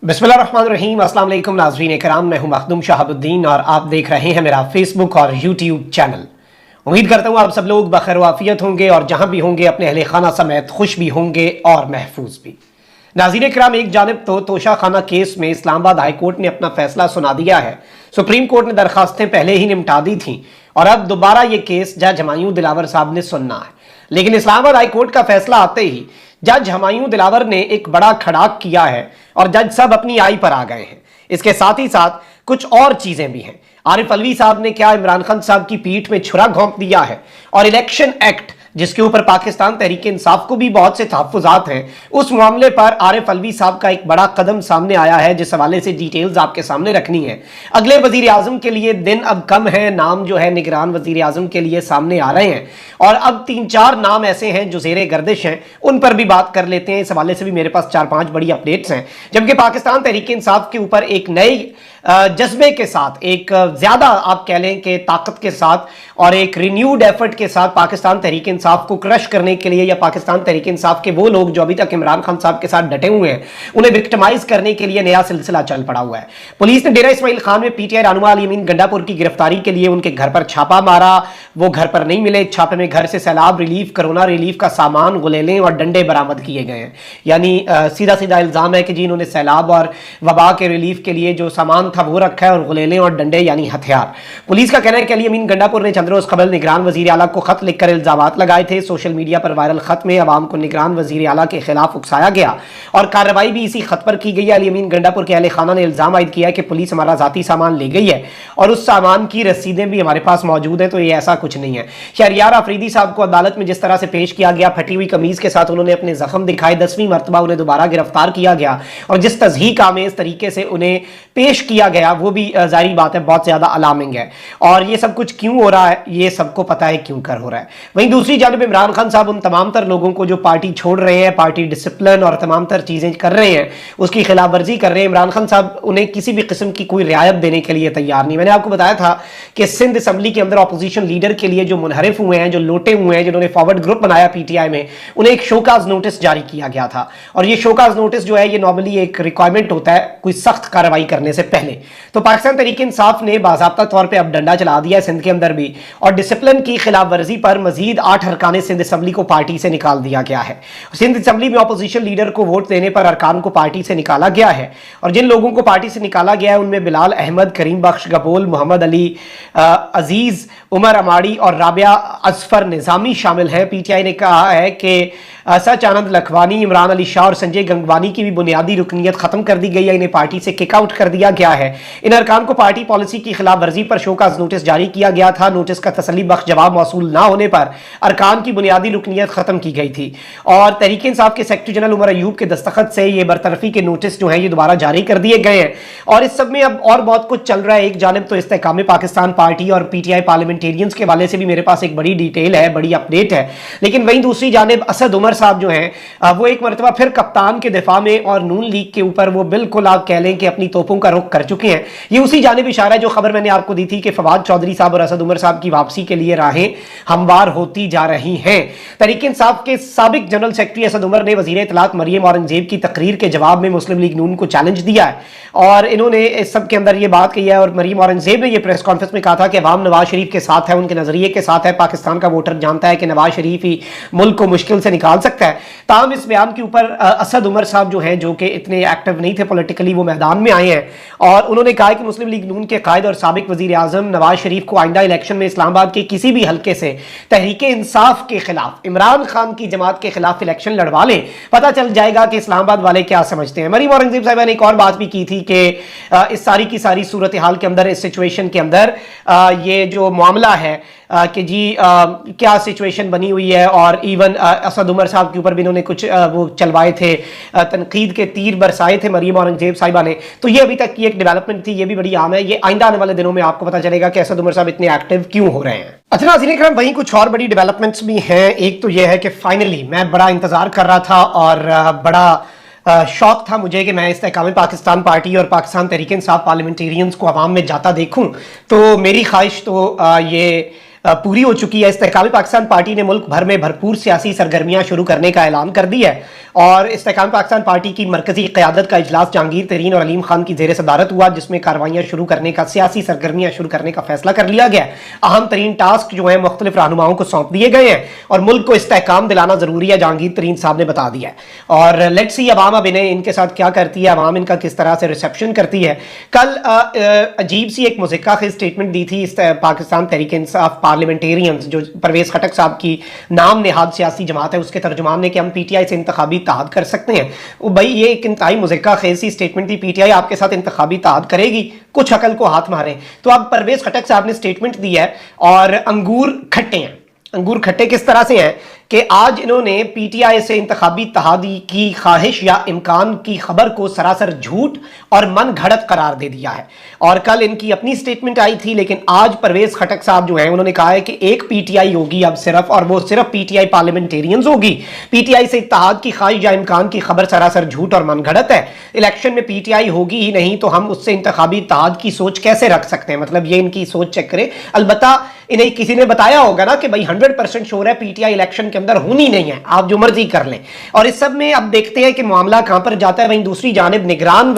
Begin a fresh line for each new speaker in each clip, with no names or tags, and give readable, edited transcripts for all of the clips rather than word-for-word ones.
बिस्मिल्लाहिर्रहमानिर्रहीम। अस्सलाम वालेकुम नाज़रीन कराम, मैं हूं मखदूम शहाबुद्दीन और आप देख रहे हैं मेरा फेसबुक और यूट्यूब चैनल। उम्मीद करता हूं आप सब लोग बखैर वाफियत होंगे और जहां भी होंगे अपने अहले खाना समेत खुश भी होंगे और महफूज भी। नाज़रीन कराम, एक जानिब तो तोशा खाना केस में इस्लामाबाद हाई कोर्ट ने अपना फैसला सुना दिया है। सुप्रीम कोर्ट ने दरखास्तें पहले ही निपटा दी थी और अब दोबारा ये केस जज हुमायूं दिलावर साहब ने सुनना है। लेकिन इस्लामाबाद हाई कोर्ट का फैसला आते ही जज हुमायूं दिलावर ने एक बड़ा खड़ाक किया है और जज सब अपनी आई पर आ गए हैं। इसके साथ ही साथ कुछ और चीजें भी हैं। आरिफ अलवी साहब ने क्या इमरान खान साहब की पीठ में छुरा घोंप दिया है और इलेक्शन एक्ट जिसके ऊपर पाकिस्तान तहरीक इंसाफ को भी बहुत से तहफ्फुज़ात हैं, उस मामले पर आरिफ अलवी साहब का एक बड़ा कदम सामने आया है जिस हवाले से डिटेल्स आपके सामने रखनी है। अगले वजीर आजम के लिए दिन अब कम है, नाम जो है निगरान वजीर आजम के लिए सामने आ रहे हैं और अब 3-4 नाम ऐसे हैं जो ज़ेरे गर्दिश हैं, उन पर भी बात कर लेते हैं। इस हवाले से भी मेरे पास 4-5 बड़ी अपडेट्स हैं। जबकि पाकिस्तान तहरीक इंसाफ के ऊपर एक नए जज्बे के साथ, एक ज़्यादा आप कह लें कि ताकत के साथ और एक रिन्यूड एफर्ट के साथ पाकिस्तान तहरीक इंसाफ को क्रश करने के लिए या पाकिस्तान तहरीक इंसाफ के वो लोग जो अभी तक इमरान खान साहब के साथ डटे हुए हैं उन्हें विक्टिमाइज करने के लिए नया सिलसिला चल पड़ा हुआ है। पुलिस ने डेरा इस्माइल खान में पीटीआई रहनुमा अली अमीन गंडापुर की गिरफ्तारी के लिए उनके घर पर छापा मारा। वो घर पर नहीं मिले। छापे में घर से सैलाब रिलीफ, कोरोना रिलीफ का सामान, गुलेलें और डंडे बरामद किए गए हैं। यानी सीधा सीधा इल्जाम है कि जी इन्होंने सैलाब और वबा के रिलीफ के लिए जो सामान था वो रखा है और गुलेलें और डंडे यानी हथियार। पुलिस का कहना है कि अली अमीन गंडापुर ने चंद रोज कबल निगरान वजीर आला को खत लिखकर इल्जामात लगाए थे। सोशल मीडिया पर वायरल खत में अवाम को निगरान वजीर आला के खिलाफ उकसाया गया और कार्रवाई भी इसी खत पर की गई है। अली अमीन गंडापुर के अहले खाना ने इल्जाम आयद किया है कि पुलिस हमारा जाती सामान ले गई है और उस सामान की रसीदें भी हमारे पास मौजूद है, तो ये ऐसा कुछ नहीं है। शहरियार अफरीदी साहब को अदालत में जिस तरह से पेश किया गया, फटी हुई कमीज के साथ उन्होंने अपने जख्म दिखाए, 10वीं मरतबा उन्हें दोबारा गिरफ्तार किया गया और जिस तज़हीक आमेज तरीके से उन्हें पेश किया गया वो भी जाहिर बात है बहुत ज्यादा अलार्मिंग है। और ये सब कुछ क्यों हो रहा है ये सबको पता है क्यों कर हो रहा है। वहीं दूसरी जानिब इमरान खान साहब उन तमाम तर लोगों को जो पार्टी छोड़ रहे हैं, पार्टी डिसिप्लिन और तमाम तर चीजें कर रहे हैं, उसकी खिलाफ वर्जी कर रहे हैं। इमरान खान साहब उन्हें किसी भी किस्म की कोई रियायत देने के लिए तैयार नहीं। मैंने आपको बताया था कि सिंध असम्बली के अंदर अपोजिशन लीडर के लिए जो मुनहरिफ हुए हैं, जो लोटे हुए हैं, जिन्होंने फॉरवर्ड ग्रुप बनाया पीटीआई में, उन्हें एक शोकाज नोटिस जारी किया गया था। और ये शोकाज नोटिस जो है ये नॉर्मली एक रिक्वायरमेंट होता है कोई सख्त कार्रवाई करने से पहले। तो पाकिस्तान तहरीक इंसाफ ने बाज़ाब्ता तौर पर अब डंडा चला दिया है सिंध के अंदर भी और डिसिप्लिन की खिलाफ वर्जी पर मजीद 8 अरकान सिंध असम्बली को पार्टी से निकाल दिया गया है। सिंध असम्बली में अपोजिशन लीडर को वोट देने पर अरकान को पार्टी से निकाला गया है और जिन लोगों को पार्टी से निकाला गया है उनमें बिलाल अहमद, करीम बख्श गबोल, मोहम्मद अली अजीज, उमर अमाड़ी और राबिया असफर निजामी शामिल हैं। पीटीआई ने कहा है कि सच आनंद लखवानी, इमरान अली शाह और संजय गंगवानी की भी बुनियादी रुकनीत खत्म कर दी गई है, इन्हें पार्टी से किक आउट कर दिया गया है। इन अरकान को पार्टी पॉलिसी की खिलाफ वर्जी पर शोकाज नोटिस जारी किया गया था। नोटिस का तसल्ली बख्श जवाब मौसूल ना होने पर अरकान की बुनियादी रुकनीत खत्म की गई थी और तहरीक इंसाफ के सेक्रेटरी जनरल उमर अयूब के दस्तखत से ये बरतरफी के नोटिस जो हैं ये दोबारा जारी कर दिए गए हैं। और इस सब में अब और बहुत कुछ चल रहा है। एक जानिब तो इस्तेकाम पाकिस्तान पार्टी और पीटीआई पार्लियामेंटेरियंस के वाले से भी मेरे पास एक बड़ी डिटेल है, बड़ी अपडेट है। लेकिन वहीं दूसरी जानिब असद उमर साहब जो हैं वो एक मरतबा फिर कप्तान के दिफा में और नून लीग के ऊपर वो बिल्कुल आप कह लें कि अपनी तोपों का रुख कर चुके हैं। ये उसी जानिब इशारा है जो खबर मैंने आपको दी थी कि फवाद चौधरी साहब और असद उमर साहब की वापसी के लिए राहें हमवार होती जा रही हैं। तहरीक इंसाफ के साबिक जनरल सेक्रेटरी असद उमर ने वजीर इत्तलात मरियम औरंगजेब की तकरीर के जवाब में मुस्लिम लीग नून को चैलेंज दिया है और इन्होंने इस सब के अंदर ये बात कही है और मरियम औरंगजेब ने ये प्रेस कॉन्फ्रेंस में कहा था कि अवाम नवाज शरीफ के साथ है, उनके नजरिए के साथ है। पाकिस्तान का वोटर जानता है कि नवाज शरीफ ही मुल्क को मुश्किल से निकाल सकता है। ताहम इस बयान के ऊपर असद उमर साहब जो हैं, जो कि इतने एक्टिव नहीं थे पॉलिटिकली, वो मैदान में आए हैं और उन्होंने कहा कि मुस्लिम लीग नून के कायद और साबिक वजीर आजम नवाज शरीफ को आइंदा इलेक्शन में इस्लामाबाद के किसी भी हल्के से तहरीक इंसाफ के खिलाफ, इमरान खान की जमात के खिलाफ इलेक्शन लड़वा लें, पता चल जाएगा कि इस्लामाबाद वाले क्या समझते हैं। मरियम औरंगजेब साहिबा ने एक और बात भी की थी कि इस सारी की सारी सूरत हाल के अंदर, इस सिचुएशन के अंदर ये जो मामला है कि जी क्या सिचुएशन बनी हुई है और इवन असद उमर साहब के ऊपर भी इन्होंने कुछ वो चलवाए थे, तनकीद के तीर बरसाए थे मरियम औरंगजेब साहिबा ने। तो ये अभी तक की एक डेवलपमेंट थी, ये भी बड़ी आम है। ये आइंदा आने वाले दिनों में आपको पता चलेगा कि असद उमर साहब इतने एक्टिव क्यों हो रहे हैं। अच्छा नाज़रीन करम, वहीं कुछ और बड़ी डेवलपमेंट्स भी हैं। एक तो यह है कि फाइनली मैं बड़ा इंतजार कर रहा था और बड़ा शौक था मुझे कि मैं इस्तेकाम पाकिस्तान पार्टी और पाकिस्तान तहरीक इंसाफ पार्लियामेंटेरियंस को अवाम में जाता देखूं। तो मेरी ख्वाहिश तो ये पूरी हो चुकी है। इस्तेहकाम पाकिस्तान पार्टी ने मुल्क भर में भरपूर सियासी सरगर्मियां शुरू करने का ऐलान कर दिया है और इस्तेहकाम पाकिस्तान पार्टी की मरकजी क़यादत का इजलास जहांगीर तरीन और अलीम खान की ज़ेर सदारत हुआ, जिसमें कार्रवाइयाँ शुरू करने का, सियासी सरगर्मियाँ शुरू करने का फैसला कर लिया गया। अहम तरीन टास्क जो है मुख्तलिफ रहनुमाओं को सौंप दिए गए हैं और मुल्क को इस्तेहकाम दिलाना ज़रूरी है, जहांगीर तरीन साहब ने बता दिया है। और लेट्स सी अवाम अब इनके साथ क्या करती है, अवाम इनका किस तरह से रिसेप्शन करती है। कल अजीब सी एक मुज़क्का ख़ेज़ स्टेटमेंट दी थी पाकिस्तान तहरीक इंसाफ पार्लियामेंटेरियंस, जो परवेज़ खटक साहब की नाम नेहाद सियासी जमात है, उसके तर्जुमान ने कि हम पीटीआई से इंतखाबी इत्तेहाद कर सकते हैं। भाई ये एक इंतहाई मुज़क्का ख़ेज़ सी स्टेटमेंट थी, पीटीआई आपके साथ इंतखाबी इत्तेहाद करेगी, कुछ अकल को हाथ मारें। तो अब परवेज़ खटक साहब ने स्टेटमेंट दी है और अंगूर खट्टे हैं। अंगूर खट्टे किस तरह से हैं कि आज इन्होंने पीटीआई से इंतखाबी इत्तेहादी की ख्वाहिश या इम्कान की खबर को सरासर झूठ और मन घड़त करार दे दिया है। और कल इनकी अपनी स्टेटमेंट आई थी, लेकिन आज परवेज़ खटक साहब जो हैं उन्होंने कहा है कि एक पीटीआई होगी अब सिर्फ, और वो सिर्फ पीटीआई पार्लियामेंटेरियंस होगी। पीटीआई से इत्तेहाद की ख्वाहिश या इम्कान की खबर सरासर झूठ और मन घड़त है। इलेक्शन में पीटीआई होगी ही नहीं तो हम उससे इंतखाबी इत्तेहाद की सोच कैसे रख सकते हैं, मतलब ये इनकी सोच चेक करें। अलबत्ता इन्हें किसी ने बताया होगा ना कि भाई 100% श्योर है पीटीआई इलेक्शन के अंदर होनी नहीं है, आप जो मर्जी कर लें। और इस सब में अब देखते हैं कि मामला कहां पर जाता है। वहीं दूसरी जानिब निगरान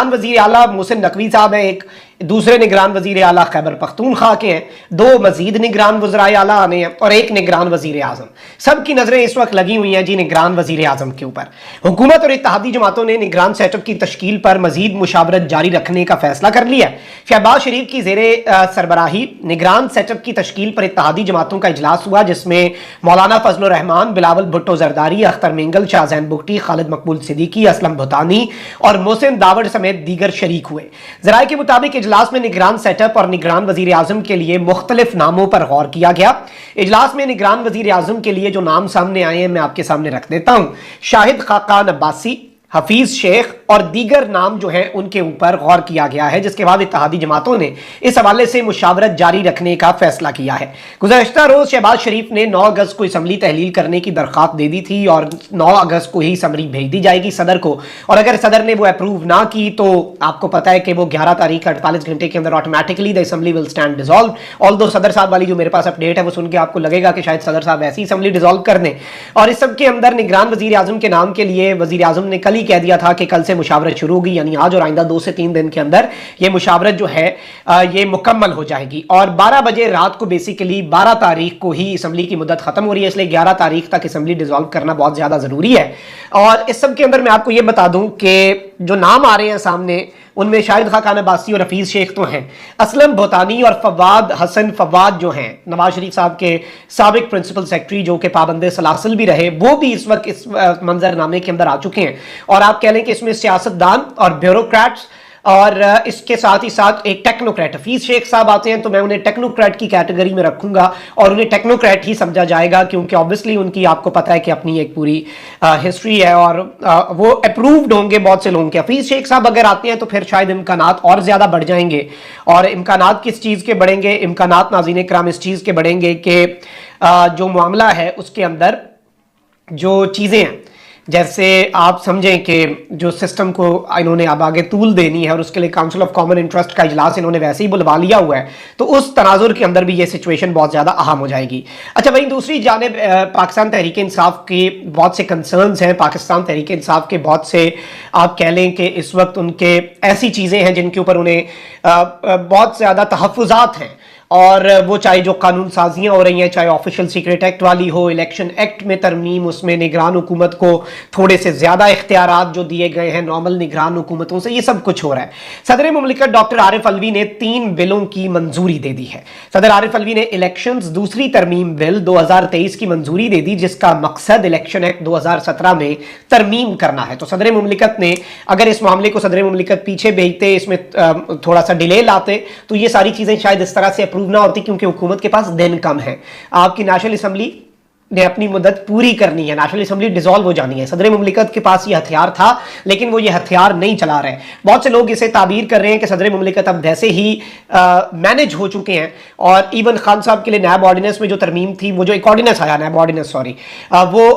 वजीर आला मोहसिन नकवी साहब हैं, एक दूसरे निगरान वजीर आला खैबर पख्तूनख्वा के हैं, दो मजीद निगरान वज़राए आला आने हैं और एक निगरान वजीर आज़म। सबकी नजरें इस वक्त लगी हुई हैं जी निगरान वजीर आज़म के ऊपर। हुकूमत और इत्तेहादी जमातों ने निगरान सेटअप की तश्कील पर मजीद मुशावरत जारी रखने का फैसला कर लिया है। शहबाज शरीफ की ज़ेरे सरबराही निगरान सेटअप की तश्कील पर इत्तेहादी जमातों का इजलास हुआ, जिसमें मौलाना फजलुर रहमान, बिलावल भुट्टो जरदारी, अख्तर मेंगल, शाहजैन बुगटी, खालिद मकबूल सिद्दीकी, असलम भुतानी और मोहसिन दावड़ समेत दीगर शरीक हुए। ज़राए के मुताबिक इजलास में निगरान सेटअप और निगरान वजीर आजम के लिए मुख्तलिफ नामों पर गौर किया गया। इजलास में निगरान वजीर आजम के लिए जो नाम सामने आए हैं मैं आपके सामने रख देता हूं। शाहिद खाकान अब्बासी, हफीज शेख और दीगर नाम जो है उनके ऊपर गौर किया गया है, जिसके बाद इत्तेहादी जमातों ने इस हवाले से मुशावरत जारी रखने का फैसला किया है। गुज़श्ता रोज शहबाज शरीफ ने 9 अगस्त को असम्बली तहलील करने की दरख्वास्त दे दी थी और 9 अगस्त को ही असम्बली भेज दी जाएगी सदर को, और अगर सदर ने वो अप्रूव ना की तो आपको पता है कि वो 11 तारीख 48 घंटे के अंदर automatically the assembly will stand dissolve. Although सदर साहब वाली जो मेरे पास अपडेट है वो सुन के आपको लगेगा कि शायद सदर साहब ऐसी असम्बली डिसॉल्व कर दें। और इस सब के अंदर निगरान वजीर आजम के नाम के लिए वजीर आजम ने कल ही कह दिया था कि कल से मुशावरत शुरू होगी, यानी आज और आइंदा 2 से 3 दिन के अंदर ये मुशावरत जो है ये मुकम्मल हो जाएगी। और 12 बजे रात को बेसिकली 12 तारीख को ही असम्बली की मुद्दत खत्म हो रही है, इसलिए 11 तारीख तक असम्बली डिसॉल्व करना बहुत ज्यादा जरूरी है। और इस सब के अंदर मैं आपको ये बता दूं कि जो नाम आ रहे हैं सामने उनमें शाहिद खाकान अब्बासी और हफीज शेख तो हैं, असलम भुतानी और फवाद हसन फवाद जो हैं नवाज शरीफ साहब के साबिक प्रिंसिपल सेक्रेटरी जो कि पाबंदे सलासिल भी रहे, वो भी इस वक्त इस मंजरनामे के अंदर आ चुके हैं। और आप कह लें कि इसमें सियासतदान और ब्यूरोक्रेट्स और इसके साथ ही साथ एक टेक्नोक्रेट हफीज शेख साहब आते हैं, तो मैं उन्हें टेक्नोक्रेट की कैटेगरी में रखूंगा और उन्हें टेक्नोक्रेट ही समझा जाएगा, क्योंकि ऑब्वियसली उनकी आपको पता है कि अपनी एक पूरी हिस्ट्री है और वो अप्रूव्ड होंगे बहुत से लोगों के। हफीज शेख साहब अगर आते हैं तो फिर शायद इम्कानात और ज्यादा बढ़ जाएंगे। और इम्कानात किस चीज के बढ़ेंगे? इम्कानात नाज़रीन इकराम इस चीज के बढ़ेंगे कि जो मामला है उसके अंदर जो चीजें हैं, जैसे आप समझें कि जो सिस्टम को इन्होंने अब आगे तूल देनी है और उसके लिए काउंसिल ऑफ कॉमन इंटरेस्ट का इजलास इन्होंने वैसे ही बुलवा लिया हुआ है, तो उस तनाजुर के अंदर भी ये सिचुएशन बहुत ज़्यादा अहम हो जाएगी। अच्छा, वहीं दूसरी जानिब पाकिस्तान तहरीक इंसाफ के बहुत से कंसर्न्स हैं, पाकिस्तान तहरीक इंसाफ के बहुत से आप कह लें कि इस वक्त उनके ऐसी चीज़ें हैं जिनके ऊपर उन्हें बहुत ज़्यादा तहफ़्फ़ुज़ात हैं, और वो चाहे जो कानून साजियाँ हो रही हैं, चाहे ऑफिशियल सीक्रेट एक्ट वाली हो, इलेक्शन एक्ट में तरमीम, उसमें निगरान हुकूमत को थोड़े से ज़्यादा इख्तियारात जो दिए गए हैं नॉर्मल निगरान हुकूमतों से, ये सब कुछ हो रहा है। सदर मुमलिकत डॉक्टर आरिफ अलवी ने 3 बिलों की मंजूरी दे दी है। सदर आरिफ अलवी ने इलेक्शंस दूसरी तरमीम बिल 2023 की मंजूरी दे दी, जिसका मकसद इलेक्शन एक्ट 2017 में तरमीम करना है। तो सदर मुमलिकत ने अगर इस मामले को सदर मुमलिकत पीछे भेजते, इसमें थोड़ा सा डिले लाते, तो ये सारी चीज़ें शायद इस तरह से ना होती, क्योंकि हुकूमत के पास दिन कम है। आपकी नेशनल असम्बली ने अपनी मुद्दत पूरी करनी है, नेशनल असम्बली डिसॉल्व हो जानी है। सदर मुमलिकत के पास ये हथियार था, लेकिन वो ये हथियार नहीं चला रहे। बहुत से लोग इसे ताबीर कर रहे हैं कि सदर मुमलिकत अब वैसे ही मैनेज हो चुके हैं, और इवन खान साहब के लिए नैब ऑर्डिनेंस में जो तरमीम थी, वो जो एक ऑर्डिनेंस आया नैब ऑर्डिनेंस, सॉरी, वो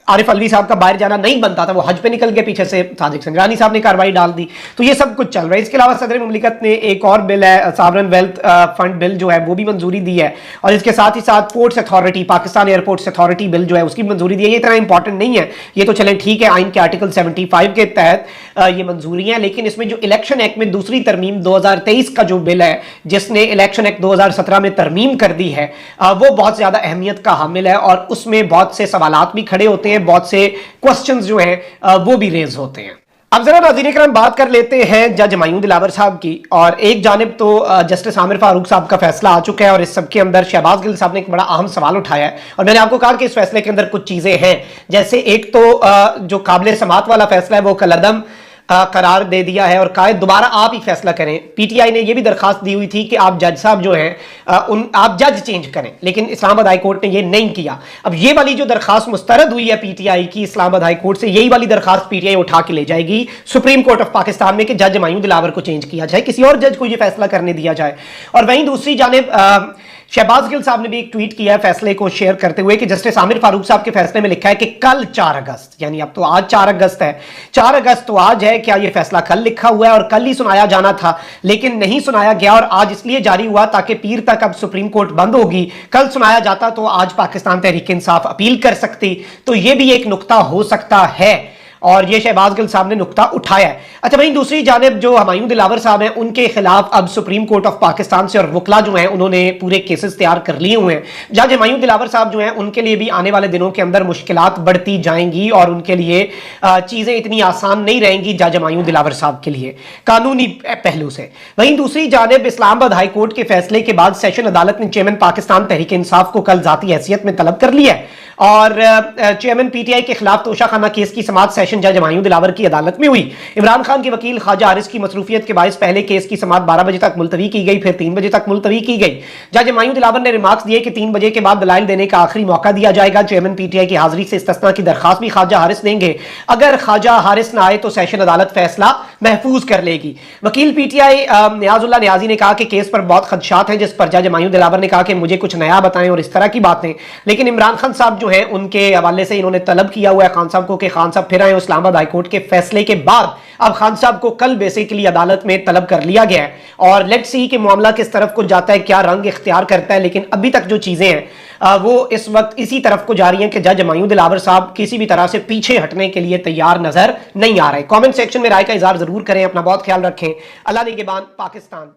आरिफ अलवी साहब का बाहर जाना नहीं बनता था, वो हज पे निकल गए, पीछे से सादिक संगरानी साहब ने कार्रवाई डाल दी। तो ये सब कुछ चल रहा है। इसके अलावा सदर मुमलिकत ने एक और बिल है, सॉवरेन वेल्थ फंड बिल जो है वो भी मंजूरी दी है, और इसके साथ ही साथ ports authority, Pakistan airports authority bill जो है उसकी मंजूरी दी है। ये इतना इंपॉर्टेंट नहीं है, ये तो चलें ठीक है, आइन के आर्टिकल 75 के तहत ये मंजूरी है, लेकिन इसमें जो इलेक्शन एक्ट में दूसरी तरमीम 2023 का जो बिल है, जिसने इलेक्शन एक्ट 2017 में तरमीम कर दी है, वो बहुत ज्यादा अहमियत का हामिल है, और उसमें बहुत से सवालात भी खड़े होते हैं, बहुत से क्वेश्चंस जो हैं वो भी रेज होते हैं। अब जरा नाज़रीन इकराम बात कर लेते हैं जज हुमायूं दिलावर साहब की। और एक जानिब तो जस्टिस आमिर फारूक साहब का फैसला आ चुका है, और इस सब के अंदर शहबाज गिल साहब ने एक बड़ा अहम सवाल उठाया है, और मैंने आपको कहा कि इस फैसले के अंदर कुछ चीजें हैं, जैसे एक तो जो काबिल समात वाला फैसला है वो कलअदम करार दे दिया है, और कहा दोबारा आप ही फैसला करें। पीटीआई ने यह भी दरखास्त दी हुई थी कि आप जज साहब जो हैं आप जज चेंज करें, लेकिन इस्लामाबाद हाई कोर्ट ने यह नहीं किया। अब ये वाली जो दरखास्त मुस्तरद हुई है पीटीआई की इस्लामाबाद हाई कोर्ट से, यही वाली दरखास्त पीटीआई उठा के ले जाएगी सुप्रीम कोर्ट ऑफ पाकिस्तान में कि जज हुमायूं दिलावर को चेंज किया जाए, किसी और जज को यह फैसला करने दिया जाए। और वहीं दूसरी जानिब शहबाज गिल साहब ने भी एक ट्वीट किया है फैसले को शेयर करते हुए कि जस्टिस आमिर फारूक साहब के फैसले में लिखा है कि कल 4 अगस्त, यानी अब तो आज 4 अगस्त है, 4 अगस्त तो आज है, क्या यह फैसला कल लिखा हुआ है और कल ही सुनाया जाना था, लेकिन नहीं सुनाया गया, और आज इसलिए जारी हुआ ताकि पीर तक अब सुप्रीम कोर्ट बंद होगी, कल सुनाया जाता तो आज पाकिस्तान तहरीक इंसाफ अपील कर सकती। तो यह भी एक नुक्ता हो सकता है, और ये शहबाज गिल साहब ने नुक्ता उठाया है। अच्छा, वहीं दूसरी जानिब जो हुमायूं दिलावर साहब हैं उनके खिलाफ अब सुप्रीम कोर्ट ऑफ पाकिस्तान से और वकला जो हैं उन्होंने पूरे केसेस तैयार कर लिए हुए हैं। जज हुमायूं दिलावर साहब जो हैं उनके लिए भी आने वाले दिनों के अंदर मुश्किलात बढ़ती जाएंगी, और उनके लिए चीजें इतनी आसान नहीं रहेंगी जज हुमायूं दिलावर साहब के लिए कानूनी पहलू से। वहीं दूसरी जानिब इस्लामाबाद हाई कोर्ट के फैसले के बाद सेशन अदालत ने चेयरमैन पाकिस्तान तहरीक इंसाफ को कल जाती हैसियत में तलब कर लिया है, और चेयरमैन पीटीआई के खिलाफ तोशाखाना केस की समाअत सेशन जज हुमायूं दिलावर की अदालत में हुई। इमरान खान के वकील ख्वाजा हारिस की मसरूफियत के बायस पहले केस की समाअत 12 बजे तक मुलतवी की गई, फिर 3 बजे तक मुलतवी की गई। जज हुमायूं दिलावर ने रिमार्क्स दिए कि 3 बजे के बाद दलाइल देने का आखिरी मौका दिया जाएगा। चेयरमैन पीटीआई की हाजिरी से इस्तिस्ना की दरखास्त भी ख्वाजा हारिस देंगे, अगर ख्वाजा हारिस ना आए तो सेशन अदालत फैसला महफूज कर लेगी। वकील पीटीआई नियाजुल्लाह नियाजी ने कहा कि केस पर बहुत खदशात हैं, जिस पर जज हुमायूं दिलावर ने कहा कि मुझे कुछ नया बताएं और इस तरह की बातें। लेकिन इमरान खान साहब जो हैं उनके हवाले से इन्होंने तलब किया हुआ है खान साहब को कि खान साहब फिर आए। इस्लामाबाद हाई कोर्ट के फैसले के बाद अब खान साहब को कल बेसिकली अदालत में तलब कर लिया गया है, और लेट्स सी कि मामला किस तरफ को जाता है, क्या रंग इख्तियार करता है। लेकिन अभी तक जो चीजें हैं वो इस वक्त इसी तरफ को जा रही हैं कि जज हुमायूं दिलावर साहब किसी भी तरह से पीछे हटने के लिए तैयार नजर नहीं आ रहे। कमेंट सेक्शन में राय का इजहार जरूर करें। अपना बहुत ख्याल रखें। अल्लाह निगहबान। पाकिस्तान।